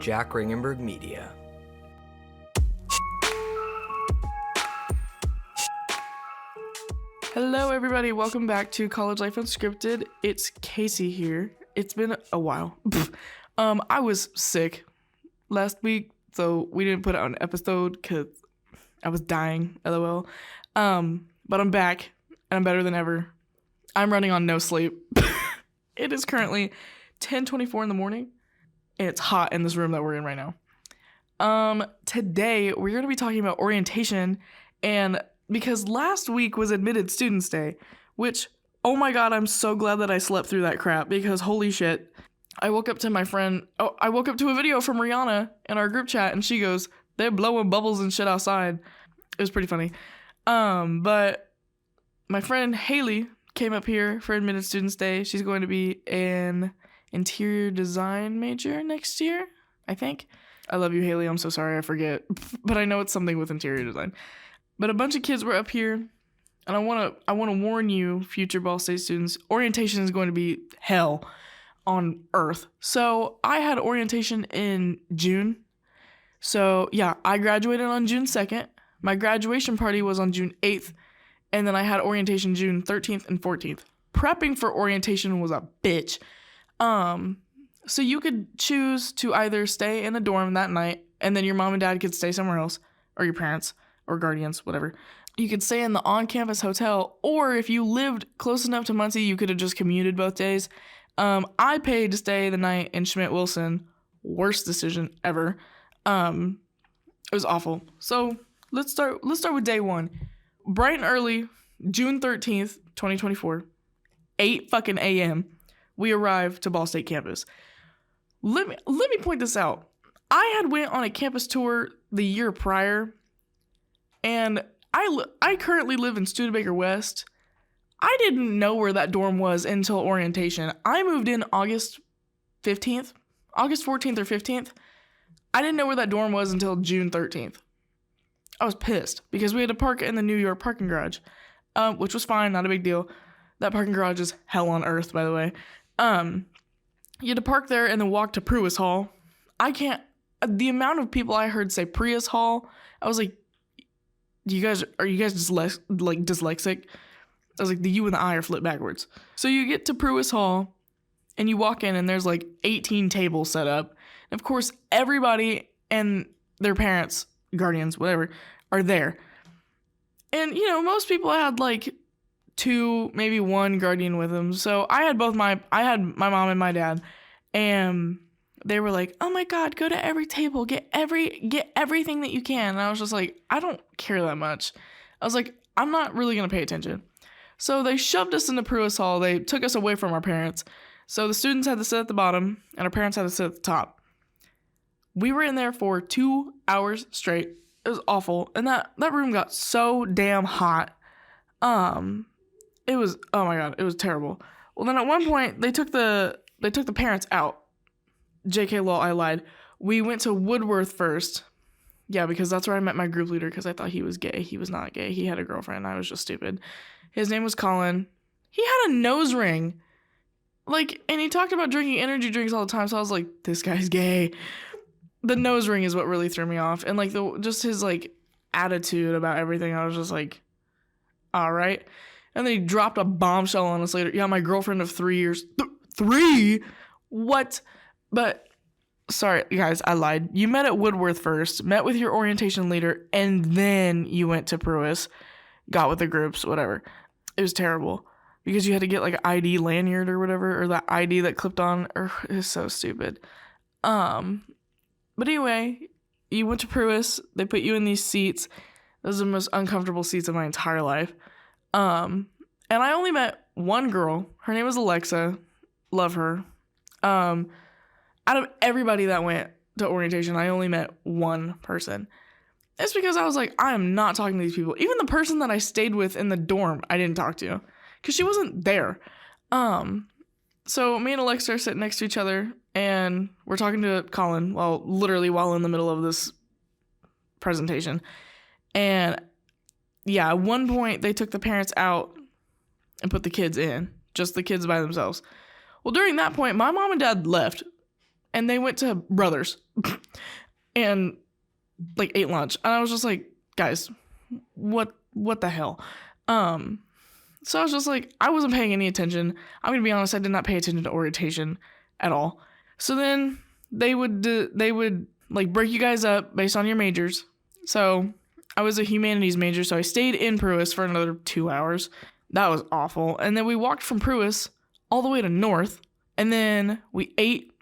Jack Ringenberg Media. Hello everybody, welcome back to College Life Unscripted. It's Kayce here. It's been a while. I was sick last week, so we didn't put out an episode because I was dying, lol. But I'm back, and I'm better than ever. I'm running on no sleep. It is currently 10:24 in the morning, and it's hot in this room that we're in right now. Today, we're going to be talking about orientation, and because last week was Admitted Students Day, which, oh my god, I'm so glad that I slept through that crap, because holy shit. I woke up to a video from Rihanna in our group chat, and she goes, they're blowing bubbles and shit outside. It was pretty funny. But my friend Haley came up here for Admitted Students Day. She's going to be an interior design major next year, I think. I love you, Haley. I'm so sorry, I forget. But I know it's something with interior design. But a bunch of kids were up here, and I want to warn you, future Ball State students, orientation is going to be hell on earth. So I had orientation in June. So yeah, I graduated on June 2nd. My graduation party was on June 8th, and then I had orientation June 13th and 14th. Prepping for orientation was a bitch. So you could choose to either stay in a dorm that night, and then your mom and dad could stay somewhere else, or your parents, or guardians, whatever. You could stay in the on-campus hotel, or if you lived close enough to Muncie, you could have just commuted both days. I paid to stay the night in Schmidt-Wilson. Worst decision ever. It was awful. So let's start with day one. Bright and early, June 13th, 2024, 8 fucking a.m., we arrived to Ball State campus. Let me point this out. I had went on a campus tour the year prior, and I currently live in Studebaker West. I didn't know where that dorm was until orientation. I moved in August 14th or 15th. I didn't know where that dorm was until June 13th. I was pissed because we had to park in the New York parking garage, which was fine, not a big deal. That parking garage is hell on earth, by the way. You had to park there and then walk to Pruis Hall. The amount of people I heard say Prius Hall, I was like, are you guys just dyslexic? I was like, the U and the I are flipped backwards. So you get to Pruis Hall, and you walk in, and there's like 18 tables set up. And of course, everybody and their parents, guardians, whatever, are there. And, most people had like 2, maybe 1 guardian with them. So I had my mom and my dad, and they were like, oh my god, go to every table, get everything that you can. And I was just like, I don't care that much. I was like, I'm not really going to pay attention. So they shoved us into Pruis Hall. They took us away from our parents. So the students had to sit at the bottom, and our parents had to sit at the top. We were in there for 2 hours straight. It was awful. And that room got so damn hot. It was, oh my god, it was terrible. Well, then at one point, they took the parents out. JK lol, I lied. We went to Woodworth first. Yeah, because that's where I met my group leader, because I thought he was gay. He was not gay. He had a girlfriend. I was just stupid. His name was Colin. He had a nose ring. And he talked about drinking energy drinks all the time, so I was like, this guy's gay. The nose ring is what really threw me off. And, just his, attitude about everything. I was just like, all right. And then he dropped a bombshell on us later. Yeah, my girlfriend of 3 years. 3? What? But, sorry, guys, I lied. You met at Woodworth first, met with your orientation leader, and then you went to Pruis, got with the groups, whatever. It was terrible because you had to get an ID lanyard or whatever, or that ID that clipped on. It was so stupid. But anyway, you went to Pruis. They put you in these seats. Those are the most uncomfortable seats of my entire life. And I only met one girl. Her name was Alexa. Love her. Out of everybody that went to orientation, I only met one person. It's because I was like, I am not talking to these people. Even the person that I stayed with in the dorm, I didn't talk to, because she wasn't there. So me and Alexa are sitting next to each other, and we're talking to Colin, literally while in the middle of this presentation. And yeah, at one point, they took the parents out and put the kids in, just the kids by themselves. Well, during that point, my mom and dad left. and they went to Brothers and like ate lunch. And I was just like, guys, what the hell? So I was just like, I wasn't paying any attention. I'm gonna be honest, I did not pay attention to orientation at all. So then they would like break you guys up based on your majors. So I was a humanities major, so I stayed in Pruis for another 2 hours. That was awful. And then we walked from Pruis all the way to North, and then we ate,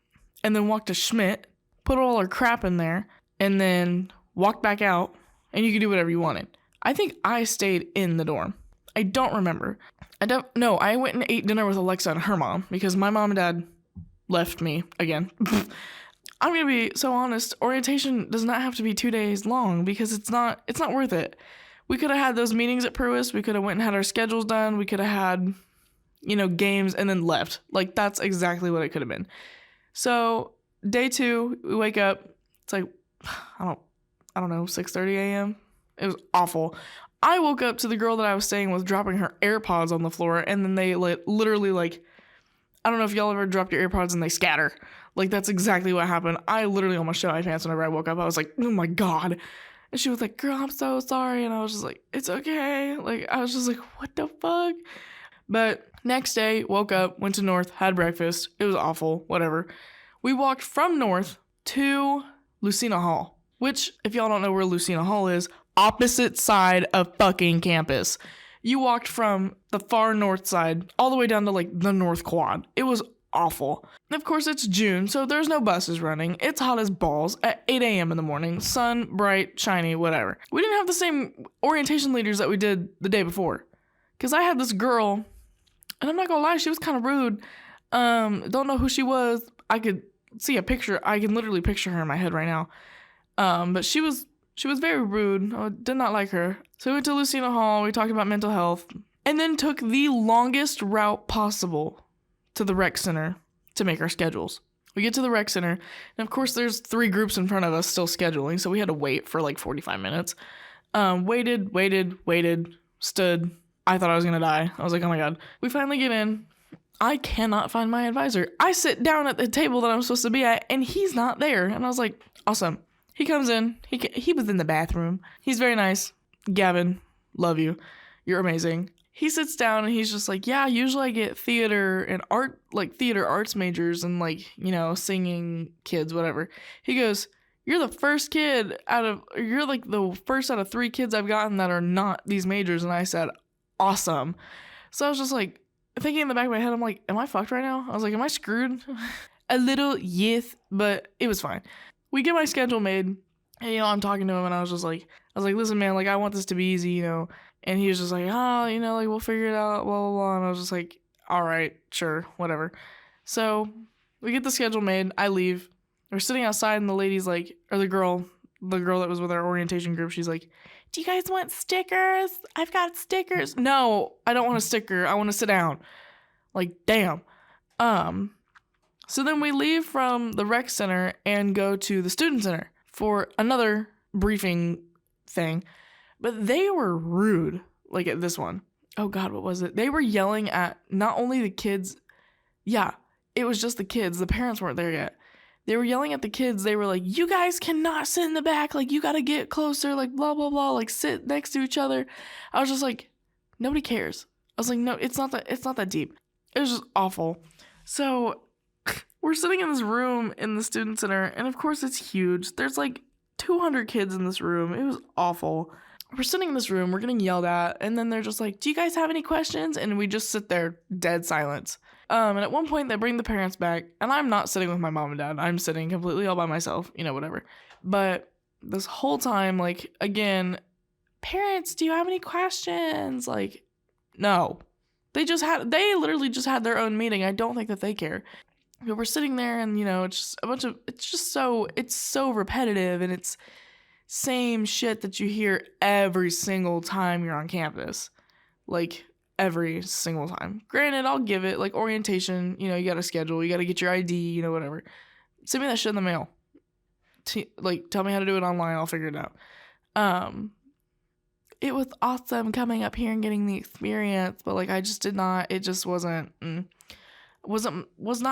and then walked to Schmidt, put all our crap in there, and then walked back out, and you could do whatever you wanted. I think I stayed in the dorm. I don't remember. I went and ate dinner with Alexa and her mom, because my mom and dad left me again. I'm going to be so honest, orientation does not have to be 2 days long, because it's not worth it. We could have had those meetings at Pruis, we could have went and had our schedules done, we could have had, games and then left. Like, that's exactly what it could have been. So, day 2, we wake up, it's like, I don't know, 6:30 a.m. It was awful. I woke up to the girl that I was staying with dropping her AirPods on the floor, and then they literally I don't know if y'all ever dropped your AirPods and they scatter. Like, that's exactly what happened. I literally almost shit my pants whenever I woke up. I was like, oh my God. And she was like, girl, I'm so sorry. And I was just like, it's okay. Like, I was just like, what the fuck? But next day, woke up, went to North, had breakfast. It was awful, whatever. We walked from North to Lucina Hall, which, if y'all don't know where Lucina Hall is, opposite side of fucking campus. You walked from the far north side all the way down to the North Quad. It was awful. And of course, it's June, so there's no buses running. It's hot as balls at 8 a.m. in the morning. Sun, bright, shiny, whatever. We didn't have the same orientation leaders that we did the day before. Because I had this girl, and I'm not gonna lie, she was kind of rude. Don't know who she was. I could see a picture. I can literally picture her in my head right now. But she was very rude. I did not like her. So we went to Lucina Hall. We talked about mental health. And then took the longest route possible to the rec center to make our schedules. We get to the rec center. And of course, there's 3 groups in front of us still scheduling. So we had to wait for 45 minutes. Waited, stood. I thought I was going to die. I was like, oh my God. We finally get in. I cannot find my advisor. I sit down at the table that I'm supposed to be at, and he's not there. And I was like, awesome. He comes in. He was in the bathroom. He's very nice. Gavin, love you. You're amazing. He sits down and he's just like, yeah, usually I get theater and art, theater arts majors and singing kids, whatever. He goes, you're the first the first out of 3 kids I've gotten that are not these majors. And I said, awesome. So I was just like, thinking in the back of my head, I'm like, am I fucked right now? I was like, am I screwed? A little, yes, but it was fine. We get my schedule made, and, I'm talking to him, and I was like, listen, man, I want this to be easy, and he was just like, we'll figure it out, blah, blah, blah, and I was just like, all right, sure, whatever. So, we get the schedule made, I leave, we're sitting outside, and the lady's like, or the girl that was with our orientation group, she's like, do you guys want stickers? I've got stickers. No, I don't want a sticker, I want to sit down. Damn. So then we leave from the rec center and go to the student center for another briefing thing. But they were rude, at this one. Oh God, what was it? They were yelling at not only the kids. Yeah, it was just the kids. The parents weren't there yet. They were yelling at the kids. They were like, you guys cannot sit in the back. You got to get closer, blah, blah, blah. Sit next to each other. I was just like, nobody cares. I was like, no, it's not that deep. It was just awful. So we're sitting in this room in the student center, and of course it's huge. There's 200 kids in this room. It was awful. We're sitting in this room, we're getting yelled at, and then they're just like, do you guys have any questions? And we just sit there, dead silence. And at one point they bring the parents back, and I'm not sitting with my mom and dad. I'm sitting completely all by myself, whatever. But this whole time, again, parents, do you have any questions? No. They literally just had their own meeting. I don't think that they care. But we're sitting there, and it's just so repetitive, and it's same shit that you hear every single time you're on campus. Every single time. Granted, I'll give it, orientation, you got to schedule, you got to get your ID, whatever. Send me that shit in the mail. Tell me how to do it online, I'll figure it out. It was awesome coming up here and getting the experience, but I just did not, it just was not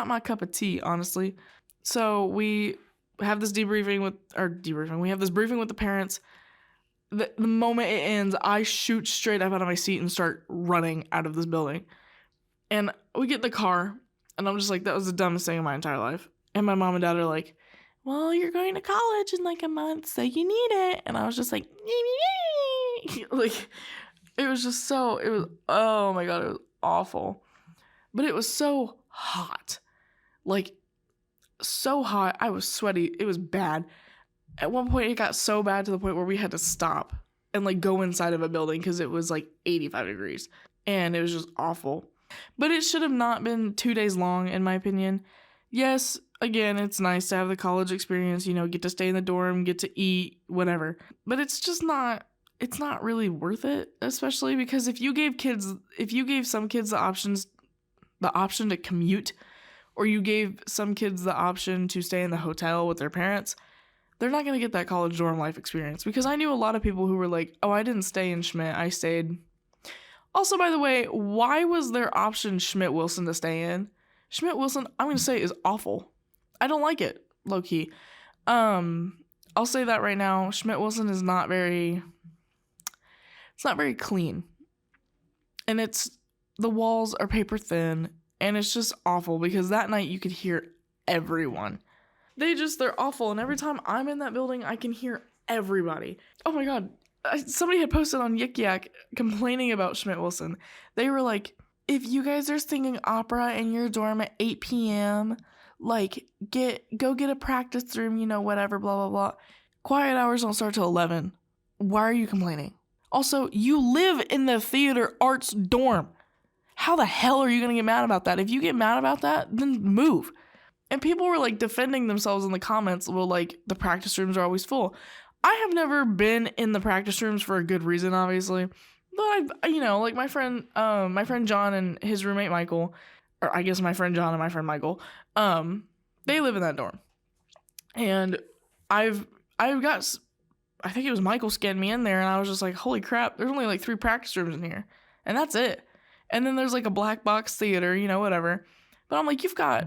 my cup of tea, honestly. So we have this briefing with the parents. The moment it ends, I shoot straight up out of my seat and start running out of this building. And we get in the car, and I'm just like, that was the dumbest thing in my entire life. And my mom and dad are like, well, you're going to college in like a month, so you need it. And I was just like, like, it was, oh my God, it was awful. But it was so hot. Like, so hot. I was sweaty. It was bad. At one point, it got so bad to the point where we had to stop and like go inside of a building because it was like 85 degrees. And it was just awful. But it should have not been 2 days long, in my opinion. Yes, again, it's nice to have the college experience, you know, get to stay in the dorm, get to eat, whatever. But it's just not, it's not really worth it, especially because if you gave some kids the option to commute, or you gave some kids the option to stay in the hotel with their parents, they're not going to get that college dorm life experience. Because I knew a lot of people who were like, oh, I didn't stay in Schmidt, I stayed. Also, by the way, why was their option Schmidt-Wilson to stay in? Schmidt-Wilson, I'm going to say, is awful. I don't like it, low-key. I'll say that right now. Schmidt-Wilson is not very clean. And the walls are paper thin, and it's just awful because that night you could hear everyone. They're awful, and every time I'm in that building, I can hear everybody. Oh my God. Somebody had posted on Yik Yak complaining about Schmidt-Wilson. They were like, if you guys are singing opera in your dorm at 8 p.m., like, go get a practice room, you know, whatever, blah, blah, blah. Quiet hours don't start till 11. Why are you complaining? Also, you live in the theater arts dorm. How the hell are you going to get mad about that? If you get mad about that, then move. And people were, like, defending themselves in the comments. Well, like, the practice rooms are always full. I have never been in the practice rooms for a good reason, obviously. But like my friend John and his roommate Michael, or I guess my friend John and my friend Michael, they live in that dorm. And I think it was Michael scanned me in there, and I was just like, holy crap, there's only like 3 practice rooms in here. And that's it. And then there's like a black box theater, you know, whatever. But I'm like, you've got,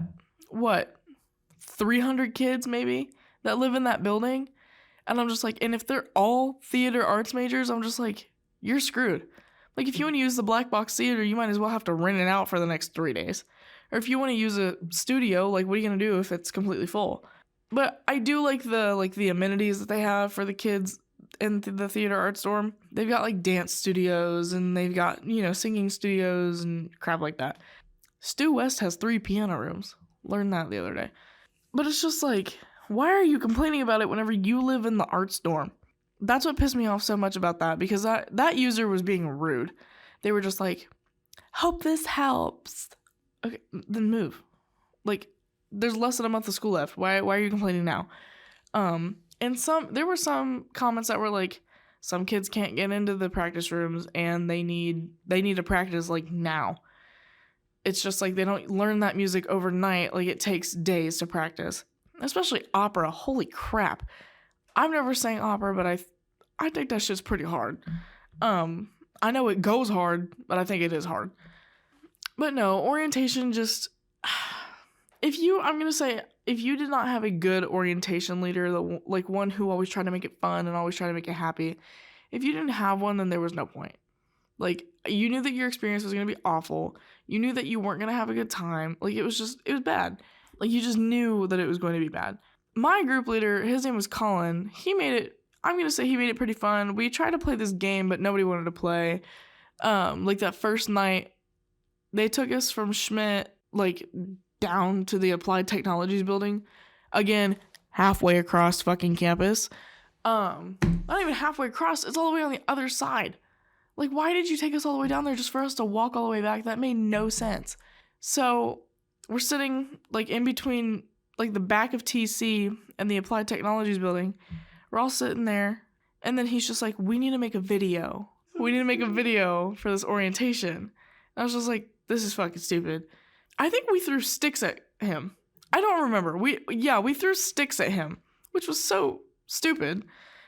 300 kids maybe that live in that building? And I'm just like, and if they're all theater arts majors, I'm just like, you're screwed. Like, if you want to use the black box theater, you might as well have to rent it out for the next 3 days. Or if you want to use a studio, like, what are you going to do if it's completely full? But I do like the amenities that they have for the kids in the theater arts dorm. They've got, like, dance studios, and they've got, you know, singing studios and crap like that. Stu West has 3 piano rooms. Learned that the other day. But it's just like, why are you complaining about it whenever you live in the arts dorm? That's what pissed me off so much about that, because that user was being rude. They were just like, hope this helps. Okay, then move. Like, there's less than a month of school left. Why are you complaining now? And there were some comments that were like, some kids can't get into the practice rooms and they need to practice like now. It's just like they don't learn that music overnight. Like, it takes days to practice. Especially opera. Holy crap. I've never sang opera, but I think that shit's pretty hard. I know it goes hard, but I think it is hard. But no, orientation just... If you did not have a good orientation leader, like one who always tried to make it fun and always tried to make it happy, if you didn't have one, then there was no point. Like, you knew that your experience was going to be awful. You knew that you weren't going to have a good time. Like, it was bad. Like, you just knew that it was going to be bad. My group leader, his name was Colin. He made it pretty fun. We tried to play this game, but nobody wanted to play. Like, that first night, they took us from Schmidt, like, down to the Applied Technologies building. Again, halfway across fucking campus. Not even halfway across. It's all the way on the other side. Like, why did you take us all the way down there just for us to walk all the way back? That made no sense. So we're sitting, like, in between, like, the back of TC and the Applied Technologies building. We're all sitting there. And then he's just like, we need to make a video. We need to make a video for this orientation. And I was just like, this is fucking stupid. I think we threw sticks at him. I don't remember. We threw sticks at him, which was so stupid.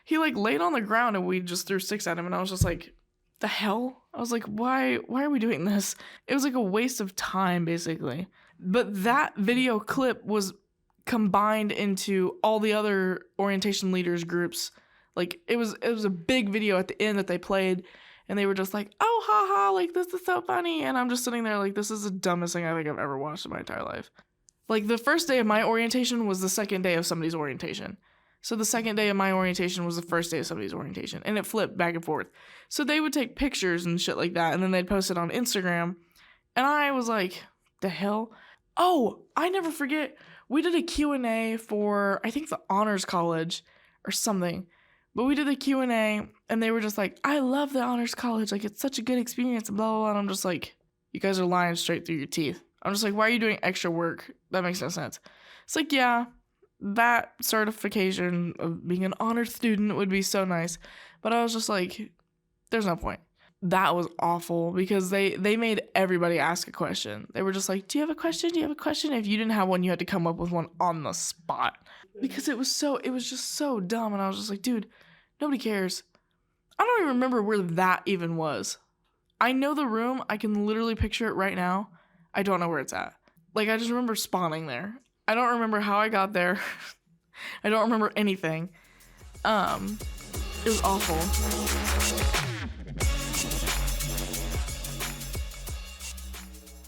He, like, laid on the ground and we just threw sticks at him. And I was just like, the hell? I was like, why are we doing this? It was like a waste of time, basically. But that video clip was combined into all the other orientation leaders groups. Like it was a big video at the end that they played, and they were just like, oh, haha, like this is so funny. And I'm just sitting there like, this is the dumbest thing I think I've ever watched in my entire life. Like the first day of my orientation was the second day of somebody's orientation. So the second day of my orientation was the first day of somebody's orientation, and it flipped back and forth. So they would take pictures and shit like that, and then they'd post it on Instagram. And I was like, the hell? Oh, I never forget. We did a Q&A for, I think, the Honors College or something. But we did the Q&A, and they were just like, I love the Honors College. Like, it's such a good experience, and blah, blah, blah. And I'm just like, you guys are lying straight through your teeth. I'm just like, why are you doing extra work? That makes no sense. It's like, yeah, that certification of being an honor student would be so nice. But I was just like, there's no point. That was awful because they made everybody ask a question. They were just like, do you have a question? Do you have a question? If you didn't have one, you had to come up with one on the spot. Because it was just so dumb. And I was just like, dude, nobody cares. I don't even remember where that even was. I know the room. I can literally picture it right now. I don't know where it's at. Like, I just remember spawning there. I don't remember how I got there. I don't remember anything. It was awful.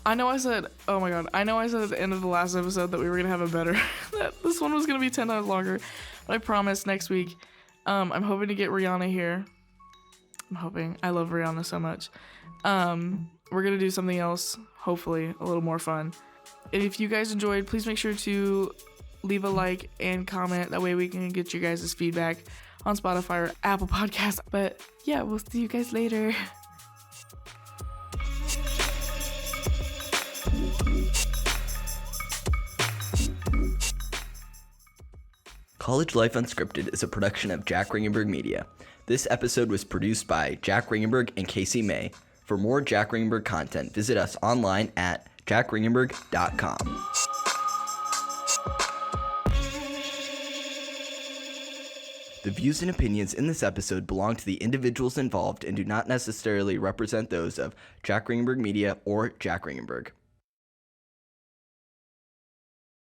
I know I said at the end of the last episode that we were going to have a better, that this one was going to be 10 times longer. But I promise next week, I'm hoping to get Rihanna here. I'm hoping. I love Rihanna so much. We're going to do something else, hopefully a little more fun. And if you guys enjoyed, please make sure to leave a like and comment. That way we can get you guys' feedback on Spotify or Apple Podcasts. But yeah, we'll see you guys later. College Life Unscripted is a production of Jack Ringenberg Media. This episode was produced by Jack Ringenberg and Kayce May. For more Jack Ringenberg content, visit us online at jackringenberg.com. The views and opinions in this episode belong to the individuals involved and do not necessarily represent those of Jack Ringenberg Media or Jack Ringenberg.